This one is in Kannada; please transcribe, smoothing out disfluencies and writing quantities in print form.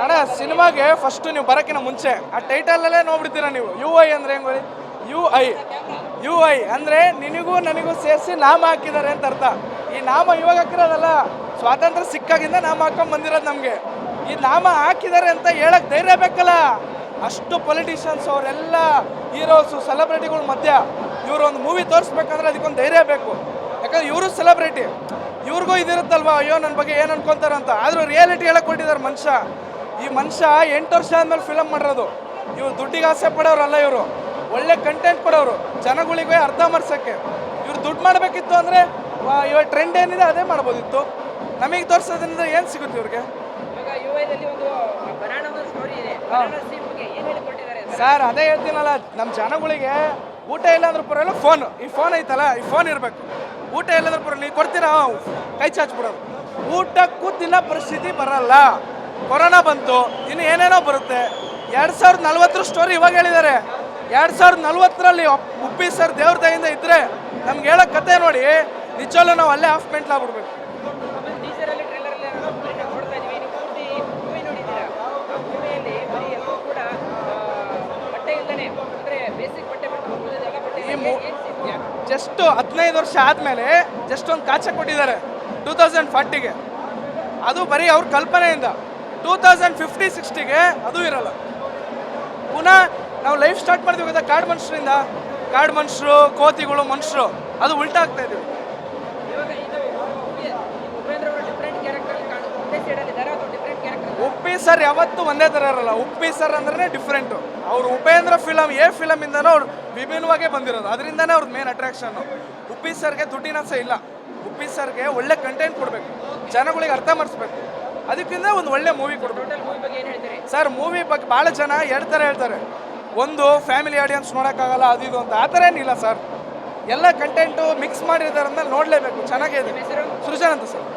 ಅಣ್ಣ ಸಿನಿಮಾಗೆ ಫಸ್ಟ್ ನೀವು ಬರೋಕ್ಕಿಂತ ಮುಂಚೆ ಆ ಟೈಟಲಲ್ಲೇ ನೋಡ್ಬಿಡ್ತೀರಾ ನೀವು. ಯು ಐ ಅಂದರೆ ಹೆಂಗೆ ಹೇಳಿ? ಯು ಐ ಅಂದರೆ ನಿನಗೂ ನನಗೂ ಸೇರಿಸಿ ನಾಮ ಹಾಕಿದ್ದಾರೆ ಅಂತ ಅರ್ಥ. ಈ ನಾಮ ಇವಾಗ ಹಾಕಿರೋದಲ್ಲ, ಸ್ವಾತಂತ್ರ್ಯ ಸಿಕ್ಕಾಗಿಂದ ನಾಮ ಹಾಕೊಂಡು ಬಂದಿರೋದು ನಮಗೆ. ಈ ನಾಮ ಹಾಕಿದ್ದಾರೆ ಅಂತ ಹೇಳಕ್ಕೆ ಧೈರ್ಯ ಬೇಕಲ್ಲ. ಅಷ್ಟು ಪೊಲಿಟಿಷಿಯನ್ಸ್ ಅವರೆಲ್ಲ ಹೀರೋಸು ಸೆಲೆಬ್ರಿಟಿಗಳ ಮಧ್ಯ ಇವರು ಒಂದು ಮೂವಿ ತೋರಿಸ್ಬೇಕಂದ್ರೆ ಅದಕ್ಕೊಂದು ಧೈರ್ಯ ಬೇಕು. ಯಾಕಂದ್ರೆ ಇವರು ಸೆಲೆಬ್ರಿಟಿ, ಇವ್ರಿಗೂ ಇದಿರುತ್ತಲ್ವ, ಅಯ್ಯೋ ನನ್ನ ಬಗ್ಗೆ ಏನು ಅನ್ಕೊಂತಾರೆ ಅಂತ. ಆದರೂ ರಿಯಾಲಿಟಿ ಹೇಳಕ್ಕೆ ಕೊಟ್ಟಿದ್ದಾರೆ ಮನುಷ್ಯ. ಈ ಮನುಷ್ಯ 8 ವರ್ಷ ಆದಮೇಲೆ ಫಿಲಮ್ ಮಾಡಿರೋದು. ಇವ್ರು ದುಡ್ಡಿಗೆ ಆಸೆ ಪಡೋರಲ್ಲ, ಇವರು ಒಳ್ಳೆ ಕಂಟೆಂಟ್ ಕೊಡೋರು ಜನಗಳಿಗೆ ಅರ್ಥ ಮಾಡ್ಸೋಕ್ಕೆ. ಇವ್ರು ದುಡ್ಡು ಮಾಡಬೇಕಿತ್ತು ಅಂದರೆ ಇವಾಗ ಟ್ರೆಂಡ್ ಏನಿದೆ ಅದೇ ಮಾಡ್ಬೋದಿತ್ತು. ನಮಗೆ ತೋರಿಸೋದ್ರಿಂದ ಏನು ಸಿಗುತ್ತೆ ಇವ್ರಿಗೆ? ಸರ್ ಅದೇ ಹೇಳ್ತೀನಲ್ಲ, ನಮ್ಮ ಜನಗಳಿಗೆ ಊಟ ಇಲ್ಲ ಅಂದ್ರೆ ಪರವಾಗಿಲ್ಲ, ಈ ಫೋನ್ ಐತಲ್ಲ, ಈ ಫೋನ್ ಇರಬೇಕು. ಊಟ ಇಲ್ಲಂದ್ರೆ ಪರವಾಗಿಲ್ಲ, ನೀವು ಕೊಡ್ತೀರಾ, ಕೈ ಚಾಚ್ಬಿಡೋದು. ಊಟಕ್ಕೂ ತಿನ್ನೋ ಪರಿಸ್ಥಿತಿ ಬರಲ್ಲ. ಕೊರೋನಾ ಬಂತು, ಇನ್ನು ಏನೇನೋ ಬರುತ್ತೆ. 2040 ಸ್ಟೋರಿ ಇವಾಗ ಹೇಳಿದ್ದಾರೆ. 2040ರಲ್ಲಿ ಉಪ್ಪಿ ಸರ್ ದೇವ್ರ ದಯಿಂದ ಇದ್ದರೆ ನಮ್ಗೆ ಹೇಳೋ ಕತೆ ನೋಡಿ, ನಿಜವಲ್ಲೂ ನಾವು ಅಲ್ಲೇ ಹಾಫ್ ಮೆಂಟ್ಲಾಗ್ಬಿಡ್ಬೇಕು. ಜಸ್ಟ್ 15 ವರ್ಷ ಆದಮೇಲೆ ಜಸ್ಟ್ ಒಂದು ಕಾಚ ಕೊಟ್ಟಿದ್ದಾರೆ 2040ಗೆ. ಅದು ಬರೀ ಅವ್ರ ಕಲ್ಪನೆಯಿಂದ. 2050-60ಗೆ ಅದು ಇರಲ್ಲ. ಪುನಃ ನಾವು ಲೈಫ್ ಸ್ಟಾರ್ಟ್ ಮಾಡ್ತೀವಿ ಗೊತ್ತಾ, ಕಾಡು ಮನುಷ್ಯರಿಂದ. ಕಾಡು ಮನುಷ್ಯರು, ಕೋತಿಗಳು, ಮನುಷ್ಯರು, ಅದು ಉಲ್ಟಾ ಆಗ್ತಾ ಇದೀವಿ. ಉಪ್ಪಿ ಸರ್ ಯಾವತ್ತೂ ಒಂದೇ ಥರ ಇರಲ್ಲ. ಉಪ್ಪಿ ಸರ್ ಅಂದ್ರೆ ಡಿಫ್ರೆಂಟು. ಅವರು ಉಪೇಂದ್ರ ಫಿಲಮಿಂದನೂ ಅವ್ರು ವಿಭಿನ್ನವಾಗೇ ಬಂದಿರೋದು. ಅದರಿಂದನೇ ಅವ್ರದ್ದು ಮೇನ್ ಅಟ್ರಾಕ್ಷನ್ನು. ಉಪ್ಪಿ ಸರ್ಗೆ ದುಡ್ಡಿನಾಸೆ ಇಲ್ಲ. ಉಪ್ಪಿ ಸರ್ಗೆ ಒಳ್ಳೆ ಕಂಟೆಂಟ್ ಕೊಡಬೇಕು, ಜನಗಳಿಗೆ ಅರ್ಥ ಮಾಡಿಸ್ಬೇಕು. ಅದಕ್ಕಿಂತ ಒಂದು ಒಳ್ಳೆ ಮೂವಿ ಕೊಡಬೇಕು. ಸರ್ ಮೂವಿ ಬಗ್ಗೆ ಭಾಳ ಜನ 2 ಥರ ಹೇಳ್ತಾರೆ. ಒಂದು ಫ್ಯಾಮಿಲಿ ಆಡಿಯನ್ಸ್ ನೋಡೋಕ್ಕಾಗಲ್ಲ, ಅದು ಇದು ಅಂತ. ಆ ಥರ ಏನಿಲ್ಲ ಸರ್. ಎಲ್ಲ ಕಂಟೆಂಟು ಮಿಕ್ಸ್ ಮಾಡಿರೋದ್ರಿಂದ ನೋಡಲೇಬೇಕು. ಚೆನ್ನಾಗಿದೆ. ಸೃಜನ್ ಅಂತ ಸರ್.